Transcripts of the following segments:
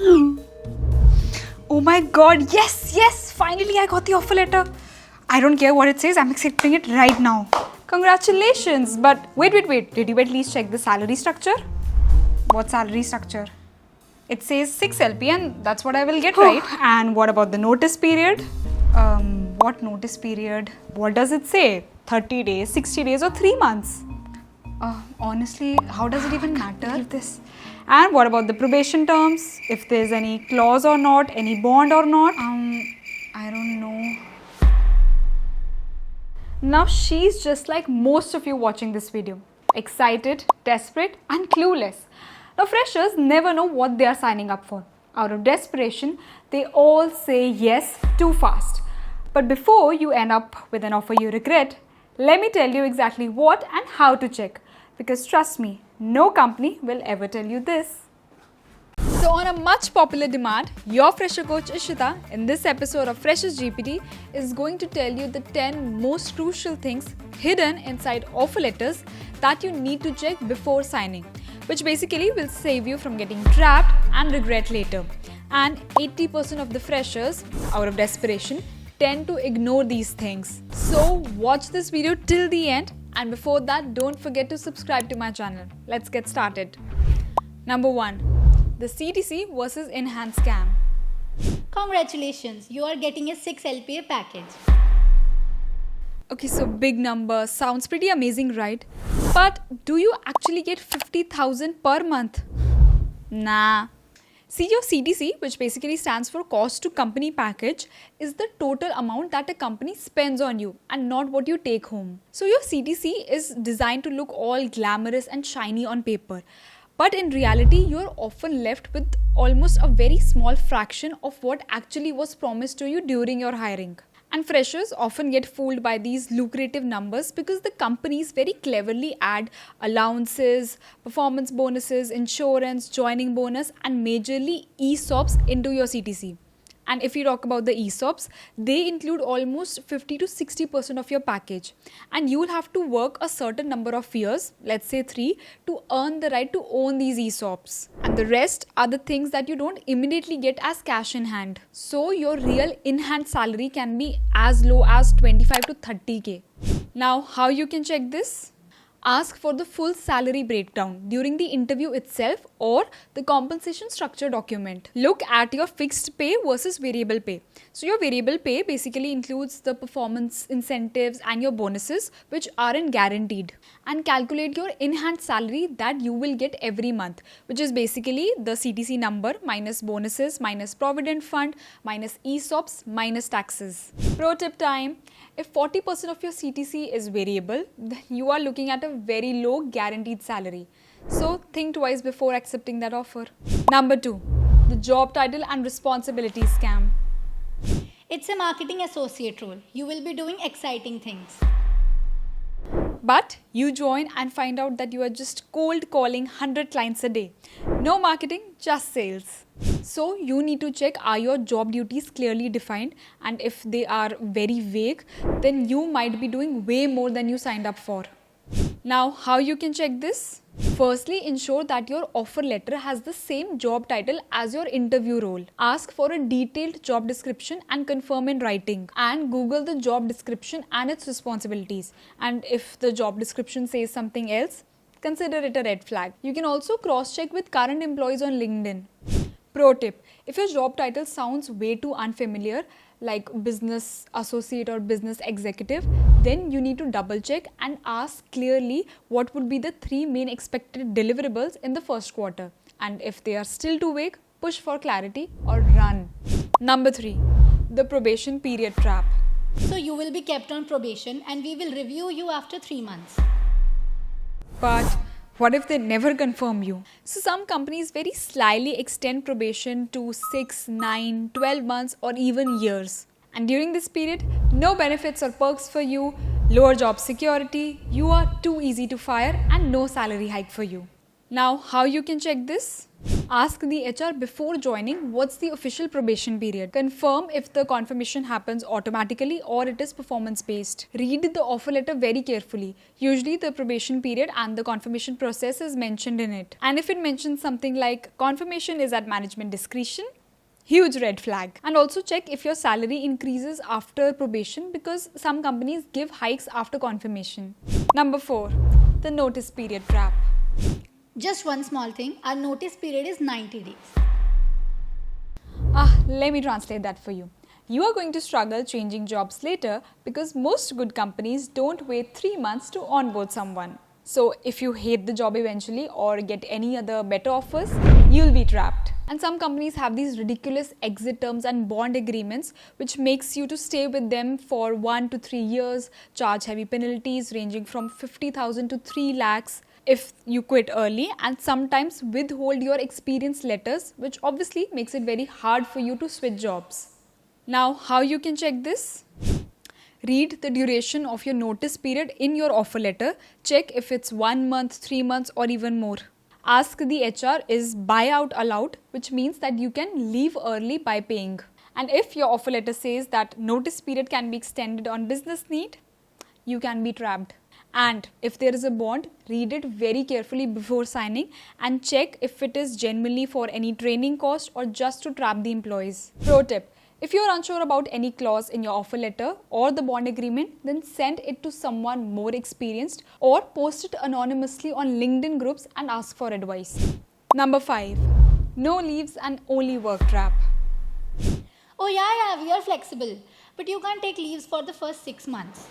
Oh my god, yes, finally I got the offer letter. I don't care what it says, I'm accepting it right now. Congratulations, but wait, did you at least check the salary structure? What salary structure? It says 6 LP and that's what I will get, right? And what about the notice period? What notice period? What does it say? 30 days, 60 days or 3 months? Honestly, how does it even matter? This. And what about the probation terms? If there's any clause or not, any bond or not? I don't know. Now she's just like most of you watching this video. Excited, desperate and clueless. Now freshers never know what they are signing up for. Out of desperation, they all say yes too fast. But before you end up with an offer you regret, let me tell you exactly what and how to check. Because trust me, no company will ever tell you this. So on a much popular demand, your Fresher Coach Ishita in this episode of Fresher's GPT is going to tell you the 10 most crucial things hidden inside offer letters that you need to check before signing, which basically will save you from getting trapped and regret later. And 80% of the freshers, out of desperation, tend to ignore these things. So watch this video till the end, and before that, don't forget to subscribe to my channel. Let's get started. Number 1. The CTC versus enhanced scam. Congratulations, you are getting a 6 LPA package. Okay, so big number, sounds pretty amazing, right? But do you actually get 50,000 per month? Nah. See, your CTC, which basically stands for cost to company package, is the total amount that a company spends on you and not what you take home. So your CTC is designed to look all glamorous and shiny on paper. But in reality, you're often left with almost a very small fraction of what actually was promised to you during your hiring. And freshers often get fooled by these lucrative numbers because the companies very cleverly add allowances, performance bonuses, insurance, joining bonus, and majorly ESOPs into your CTC. And if you talk about the ESOPs, they include almost 50 to 60% of your package. And you will have to work a certain number of years, let's say 3, to earn the right to own these ESOPs. And the rest are the things that you don't immediately get as cash in hand. So your real in-hand salary can be as low as 25 to 30k. Now, how you can check this? Ask for the full salary breakdown during the interview itself or the compensation structure document. Look at your fixed pay versus variable pay. So your variable pay basically includes the performance incentives and your bonuses, which aren't guaranteed. And calculate your in-hand salary that you will get every month, which is basically the CTC number minus bonuses, minus provident fund, minus ESOPs, minus taxes. Pro tip time. If 40% of your CTC is variable, then you are looking at a very low guaranteed salary. So think twice before accepting that offer. Number 2, the job title and responsibility scam. It's a marketing associate role. You will be doing exciting things. But you join and find out that you are just cold calling 100 clients a day. No marketing, just sales. So you need to check, are your job duties clearly defined, and if they are very vague, then you might be doing way more than you signed up for. Now, how you can check this? Firstly, ensure that your offer letter has the same job title as your interview role. Ask for a detailed job description and confirm in writing. And Google the job description and its responsibilities. And if the job description says something else, consider it a red flag. You can also cross-check with current employees on LinkedIn. Pro tip, if your job title sounds way too unfamiliar, like business associate or business executive, then you need to double check and ask clearly what would be the 3 main expected deliverables in the first quarter. And if they are still too vague, push for clarity or run. Number 3, the probation period trap. So you will be kept on probation and we will review you after 3 months. But what if they never confirm you? So some companies very slyly extend probation to 6, 9, 12 months or even years. And during this period, no benefits or perks for you, lower job security, you are too easy to fire and no salary hike for you. Now, how you can check this? Ask the HR before joining what's the official probation period. Confirm if the confirmation happens automatically or it is performance based. Read the offer letter very carefully. Usually the probation period and the confirmation process is mentioned in it. And if it mentions something like confirmation is at management discretion, huge red flag. And also check if your salary increases after probation because some companies give hikes after confirmation. Number 4, the notice period trap. Just one small thing, our notice period is 90 days. Let me translate that for you. You are going to struggle changing jobs later because most good companies don't wait 3 months to onboard someone. So if you hate the job eventually or get any other better offers, you'll be trapped. And some companies have these ridiculous exit terms and bond agreements which makes you to stay with them for 1 to 3 years, charge heavy penalties ranging from 50,000 to 3 lakhs if you quit early, and sometimes withhold your experience letters, which obviously makes it very hard for you to switch jobs. Now, how you can check this? Read the duration of your notice period in your offer letter. Check if it's 1 month, 3 months or even more. Ask the HR, is buyout allowed, which means that you can leave early by paying. And if your offer letter says that notice period can be extended on business need, you can be trapped. And if there is a bond, read it very carefully before signing and check if it is genuinely for any training cost or just to trap the employees. Pro tip: if you are unsure about any clause in your offer letter or the bond agreement, then send it to someone more experienced or post it anonymously on LinkedIn groups and ask for advice. Number 5, no leaves and only work trap. Oh yeah, we are flexible, but you can't take leaves for the first 6 months.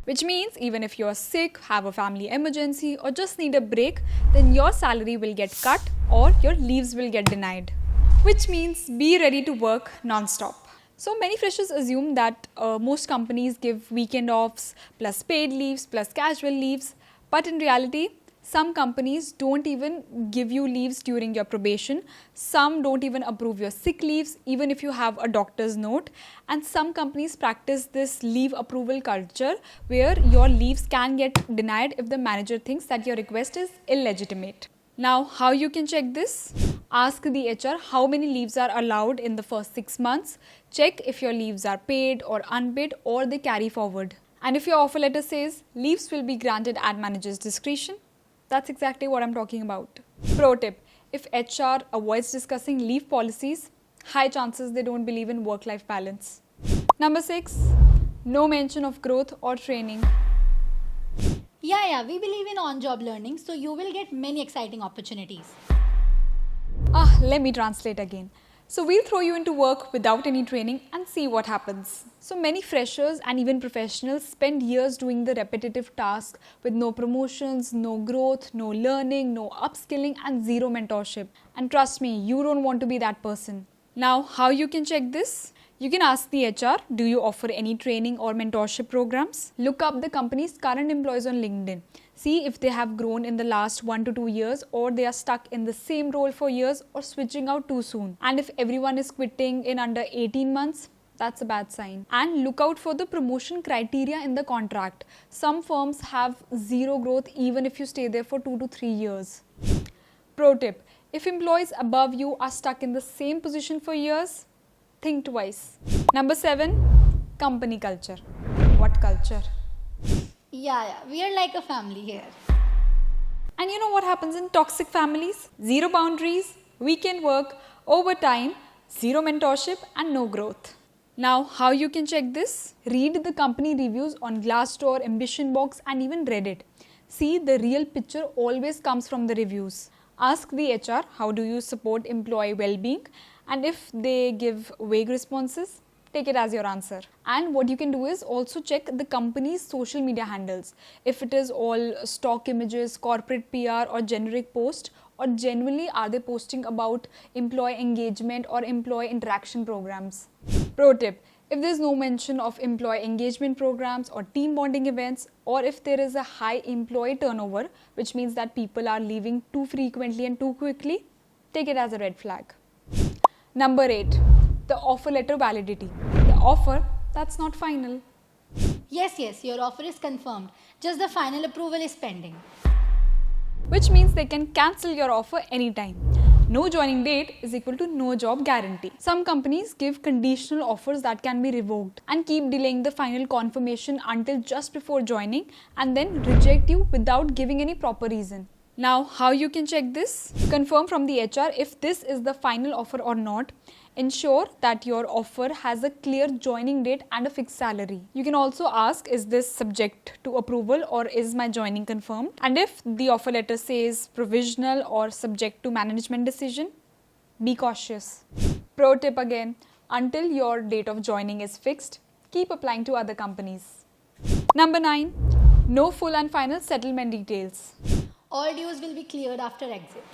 Which means even if you are sick, have a family emergency or just need a break, then your salary will get cut or your leaves will get denied. Which means be ready to work non-stop. So many freshers assume that most companies give weekend offs plus paid leaves plus casual leaves, but in reality, some companies don't even give you leaves during your probation. Some don't even approve your sick leaves even if you have a doctor's note. And some companies practice this leave approval culture where your leaves can get denied if the manager thinks that your request is illegitimate. Now, how you can check this? Ask the HR how many leaves are allowed in the first 6 months. Check if your leaves are paid or unpaid or they carry forward. And if your offer letter says leaves will be granted at manager's discretion, that's exactly what I'm talking about. Pro tip: if HR avoids discussing leave policies, high chances they don't believe in work-life balance. Number 6, no mention of growth or training. Yeah, we believe in on-job learning, so you will get many exciting opportunities. Let me translate again. So we'll throw you into work without any training and see what happens. So many freshers and even professionals spend years doing the repetitive task with no promotions, no growth, no learning, no upskilling and zero mentorship. And trust me, you don't want to be that person. Now, how you can check this? You can ask the HR, do you offer any training or mentorship programs? Look up the company's current employees on LinkedIn. See if they have grown in the last 1 to 2 years or they are stuck in the same role for years or switching out too soon. And if everyone is quitting in under 18 months, that's a bad sign. And look out for the promotion criteria in the contract. Some firms have zero growth even if you stay there for 2 to 3 years. Pro tip: if employees above you are stuck in the same position for years, think twice. Number 7, company culture. What culture? Yeah, we are like a family here. And you know what happens in toxic families? Zero boundaries, weekend work, overtime, zero mentorship and no growth. Now, how you can check this? Read the company reviews on Glassdoor, Ambition Box and even Reddit. See, the real picture always comes from the reviews. Ask the HR, how do you support employee well-being? And if they give vague responses, take it as your answer. And what you can do is also check the company's social media handles. If it is all stock images, corporate PR or generic post, or genuinely are they posting about employee engagement or employee interaction programs. Pro tip: if there is no mention of employee engagement programs or team bonding events, or if there is a high employee turnover, which means that people are leaving too frequently and too quickly, take it as a red flag. Number 8, the offer letter validity. The offer that's not final. Yes, your offer is confirmed. Just the final approval is pending. which means they can cancel your offer anytime. No joining date is equal to no job guarantee. Some companies give conditional offers that can be revoked and keep delaying the final confirmation until just before joining and then reject you without giving any proper reason. Now, how you can check this? Confirm from the HR if this is the final offer or not. Ensure that your offer has a clear joining date and a fixed salary. You can also ask, is this subject to approval or is my joining confirmed? And if the offer letter says provisional or subject to management decision, be cautious. Pro tip again, until your date of joining is fixed, keep applying to other companies. Number 9, no full and final settlement details. All dues will be cleared after exit.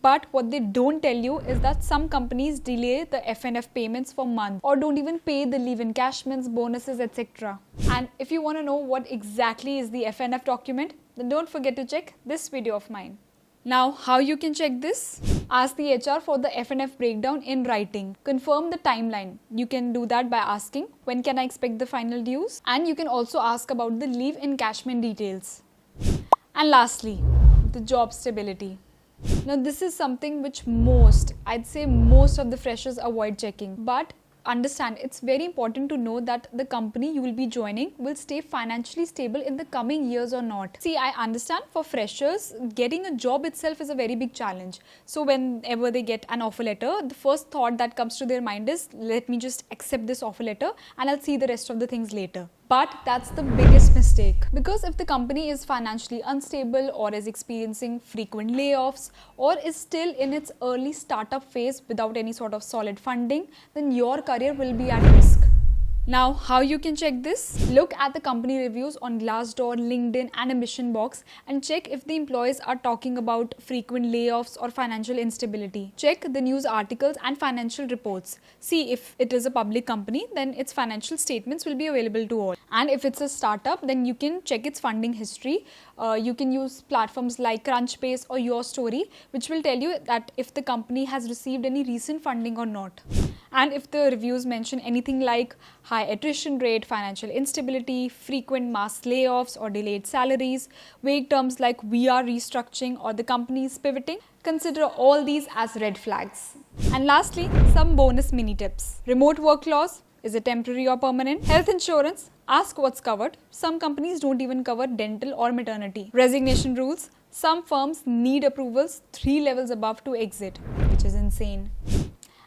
But what they don't tell you is that some companies delay the FNF payments for months or don't even pay the leave encashments, bonuses, etc. And if you want to know what exactly is the FNF document, then don't forget to check this video of mine. Now, how you can check this? Ask the HR for the FNF breakdown in writing. Confirm the timeline. You can do that by asking, when can I expect the final dues? And you can also ask about the leave encashment details. And lastly, the job stability. Now, this is something which I'd say most of the freshers avoid checking. But understand, it's very important to know that the company you will be joining will stay financially stable in the coming years or not. See, I understand for freshers, getting a job itself is a very big challenge. So whenever they get an offer letter, the first thought that comes to their mind is, let me just accept this offer letter and I'll see the rest of the things later. But that's the biggest mistake, because if the company is financially unstable or is experiencing frequent layoffs or is still in its early startup phase without any sort of solid funding, then your career will be at risk. Now, how you can check this? Look at the company reviews on Glassdoor, LinkedIn and Ambition Box and check if the employees are talking about frequent layoffs or financial instability. Check the news articles and financial reports. See, if it is a public company, then its financial statements will be available to all. And if it's a startup, then you can check its funding history. You can use platforms like Crunchbase or Your Story, which will tell you that if the company has received any recent funding or not. And if the reviews mention anything like high attrition rate, financial instability, frequent mass layoffs or delayed salaries, vague terms like we are restructuring or the company is pivoting, consider all these as red flags. And lastly, some bonus mini tips. Remote work clause. Is it temporary or permanent? Health insurance. Ask what's covered. Some companies don't even cover dental or maternity. Resignation rules. Some firms need approvals 3 levels above to exit, which is insane.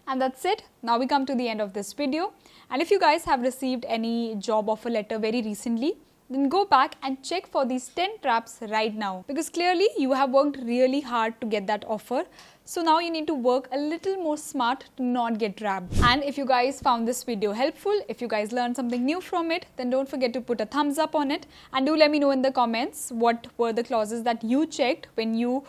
And that's it. Now we come to the end of this video. And if you guys have received any job offer letter very recently, then go back and check for these 10 traps right now, because clearly you have worked really hard to get that offer. So now you need to work a little more smart to not get trapped. And if you guys found this video helpful, if you guys learned something new from it, then don't forget to put a thumbs up on it. And do let me know in the comments what were the clauses that you checked when you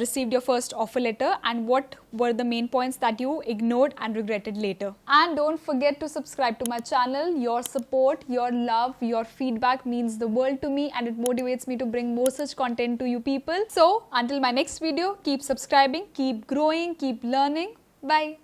received your first offer letter and what were the main points that you ignored and regretted later. And don't forget to subscribe to my channel. Your support, your love, your feedback means the world to me and it motivates me to bring more such content to you people. So until my next video, keep subscribing, keep growing, keep learning. Bye.